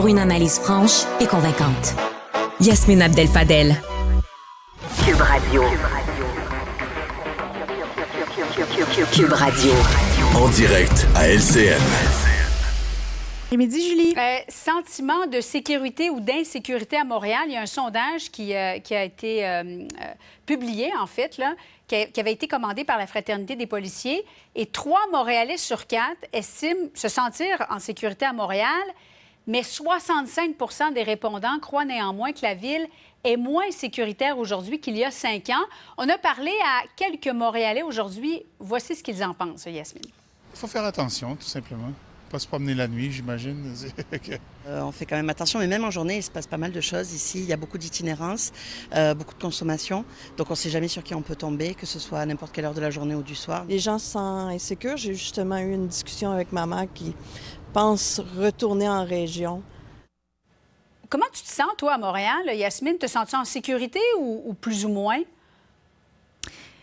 pour une analyse franche et convaincante. Yasmine Abdel-Fadel. Cube Radio. Cube Radio. En direct à LCN. Midi, Julie. Sentiment de sécurité ou d'insécurité à Montréal. Il y a un sondage qui a été publié, en fait, là, qui avait été commandé par la Fraternité des policiers. Et 3 Montréalais sur 4 estiment se sentir en sécurité à Montréal, mais 65 des répondants croient néanmoins que la ville est moins sécuritaire aujourd'hui qu'il y a 5 ans. On a parlé à quelques Montréalais aujourd'hui. Voici ce qu'ils en pensent, Yasmine. Il faut faire attention, tout simplement. Pas se promener la nuit, j'imagine. On fait quand même attention, mais même en journée, il se passe pas mal de choses ici. Il y a beaucoup d'itinérance, beaucoup de consommation. Donc on ne sait jamais sur qui on peut tomber, que ce soit à n'importe quelle heure de la journée ou du soir. Les gens se sentent insécures. J'ai justement eu une discussion avec ma mère qui pense retourner en région. Comment tu te sens, toi, à Montréal, Yasmine? Te sens-tu en sécurité ou plus ou moins?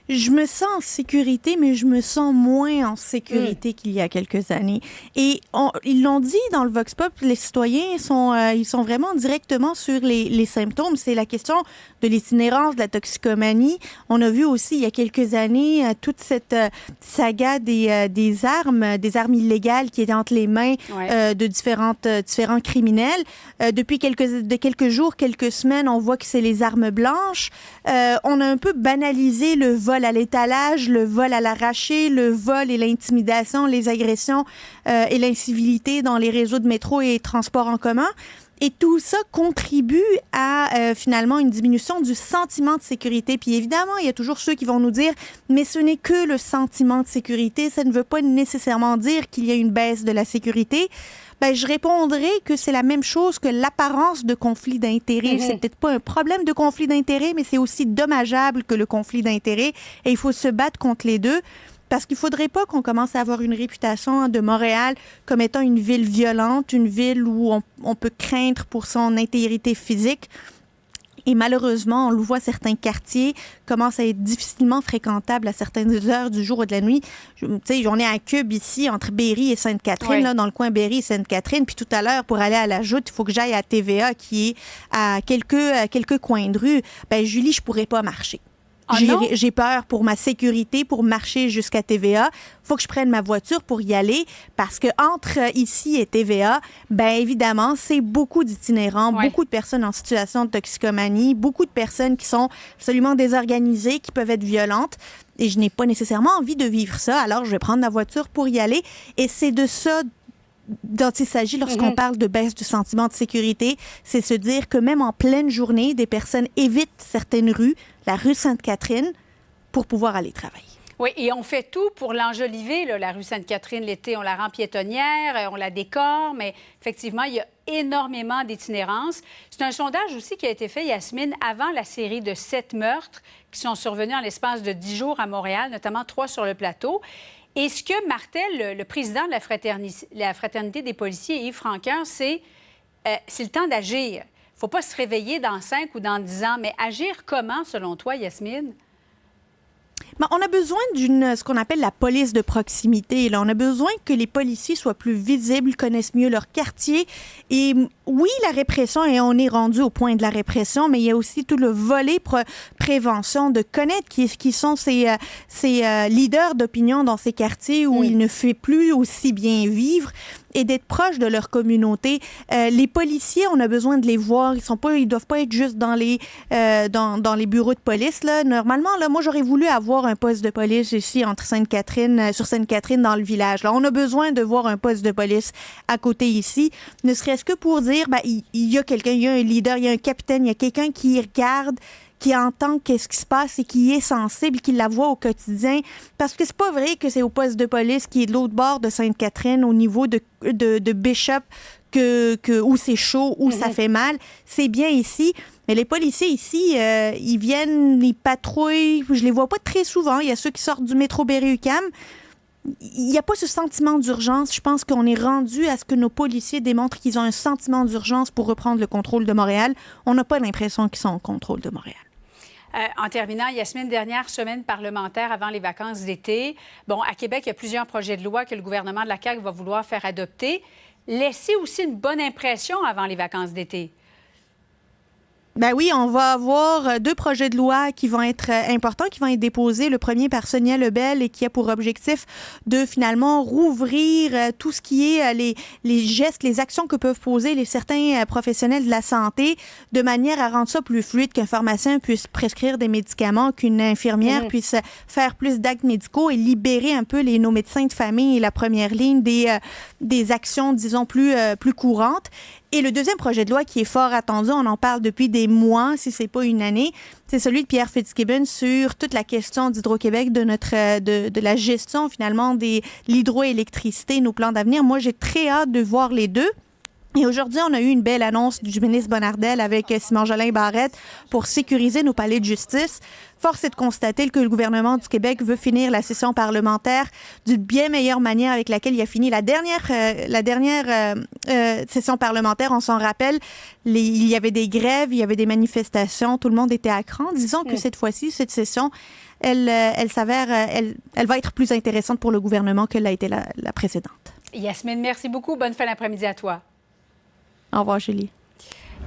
Je me sens en sécurité, mais je me sens moins en sécurité qu'il y a quelques années. Et ils l'ont dit dans le Vox Pop, les citoyens ils sont vraiment directement sur les symptômes. C'est la question de l'itinérance, de la toxicomanie. On a vu aussi il y a quelques années toute cette saga des armes illégales qui étaient entre les mains de différents criminels. Depuis quelques jours, quelques semaines, on voit que c'est les armes blanches. On a un peu banalisé le vol à l'étalage, le vol à l'arraché, le vol et l'intimidation, les agressions et l'incivilité dans les réseaux de métro et transports en commun. Et tout ça contribue à finalement une diminution du sentiment de sécurité. Puis évidemment, il y a toujours ceux qui vont nous dire « mais ce n'est que le sentiment de sécurité, ça ne veut pas nécessairement dire qu'il y a une baisse de la sécurité ». Ben, je répondrai que c'est la même chose que l'apparence de conflit d'intérêts. C'est peut-être pas un problème de conflit d'intérêts, mais c'est aussi dommageable que le conflit d'intérêts. Et il faut se battre contre les deux. Parce qu'il ne faudrait pas qu'on commence à avoir une réputation de Montréal comme étant une ville violente, une ville où on peut craindre pour son intégrité physique. Et malheureusement, on le voit, certains quartiers commencent à être difficilement fréquentables à certaines heures du jour ou de la nuit. Tu sais, on est à Cube ici, entre Berry et Sainte-Catherine, là, dans le coin Berry et Sainte-Catherine. Puis tout à l'heure, pour aller à la Joute, il faut que j'aille à TVA, qui est à quelques coins de rue. Ben Julie, je pourrais pas marcher. J'ai peur pour ma sécurité, pour marcher jusqu'à TVA. Faut que je prenne ma voiture pour y aller parce que entre ici et TVA, ben évidemment, c'est beaucoup d'itinérants, beaucoup de personnes en situation de toxicomanie, beaucoup de personnes qui sont absolument désorganisées, qui peuvent être violentes. Et je n'ai pas nécessairement envie de vivre ça. Alors, je vais prendre ma voiture pour y aller. Et c'est de ça dont il s'agit lorsqu'on parle de baisse du sentiment de sécurité, c'est se dire que même en pleine journée, des personnes évitent certaines rues, la rue Sainte-Catherine, pour pouvoir aller travailler. Oui, et on fait tout pour l'enjoliver, là, la rue Sainte-Catherine. L'été, on la rend piétonnière, on la décore, mais effectivement, il y a énormément d'itinérance. C'est un sondage aussi qui a été fait, Yasmine, avant la série de 7 meurtres qui sont survenus en l'espace de 10 jours à Montréal, notamment 3 sur le plateau. Et ce que martèle le président de la Fraternité des policiers, Yves Franqueur, c'est le temps d'agir. Il ne faut pas se réveiller dans 5 ou dans 10 ans, mais agir comment, selon toi, Yasmine? Ben, on a besoin ce qu'on appelle la police de proximité. Là. On a besoin que les policiers soient plus visibles, connaissent mieux leur quartier. Et oui, la répression, et on est rendu au point de la répression, mais il y a aussi tout le volet prévention, de connaître qui sont ces leaders d'opinion dans ces quartiers où il ne fait plus aussi bien vivre et d'être proche de leur communauté. Les policiers, on a besoin de les voir. Ils doivent pas être juste dans les bureaux de police. Là. Normalement, là, moi, j'aurais voulu avoir un poste de police ici sur Sainte-Catherine, dans le village. Là, on a besoin de voir un poste de police à côté ici, ne serait-ce que pour dire, il y a quelqu'un, il y a un leader, il y a un capitaine, il y a quelqu'un qui regarde, qui entend qu'est-ce qui se passe et qui est sensible, qui la voit au quotidien. Parce que c'est pas vrai que c'est au poste de police qui est de l'autre bord de Sainte-Catherine, au niveau de Bishop, où c'est chaud, où ça fait mal. C'est bien ici. Mais les policiers ici, ils viennent, ils patrouillent. Je les vois pas très souvent. Il y a ceux qui sortent du métro Berry-UQAM. Il n'y a pas ce sentiment d'urgence. Je pense qu'on est rendu à ce que nos policiers démontrent qu'ils ont un sentiment d'urgence pour reprendre le contrôle de Montréal. On n'a pas l'impression qu'ils sont en contrôle de Montréal. En terminant, Yasmine, dernière semaine parlementaire avant les vacances d'été. Bon, à Québec, il y a plusieurs projets de loi que le gouvernement de la CAQ va vouloir faire adopter. laisser aussi une bonne impression avant les vacances d'été. Ben oui, on va avoir 2 projets de loi qui vont être importants, qui vont être déposés. Le premier par Sonia Lebel et qui a pour objectif de finalement rouvrir tout ce qui est les gestes, les actions que peuvent poser certains professionnels de la santé de manière à rendre ça plus fluide, qu'un pharmacien puisse prescrire des médicaments, qu'une infirmière puisse faire plus d'actes médicaux et libérer un peu nos médecins de famille et la première ligne des actions, disons, plus courantes. Et le deuxième projet de loi qui est fort attendu, on en parle depuis des mois, si c'est pas une année, c'est celui de Pierre Fitzgibbon sur toute la question d'Hydro-Québec, de la gestion finalement de l'hydroélectricité, nos plans d'avenir. Moi, j'ai très hâte de voir les deux. Et aujourd'hui, on a eu une belle annonce du ministre Bonnardel avec Simon-Jolin Barrette pour sécuriser nos palais de justice. Force est de constater que le gouvernement du Québec veut finir la session parlementaire d'une bien meilleure manière avec laquelle il a fini la dernière session parlementaire. On s'en rappelle, il y avait des grèves, il y avait des manifestations, tout le monde était à cran. Disons que cette fois-ci, cette session, elle va être plus intéressante pour le gouvernement que l'a été la précédente. Yasmine, merci beaucoup. Bonne fin d'après-midi à toi. Au revoir, Julie.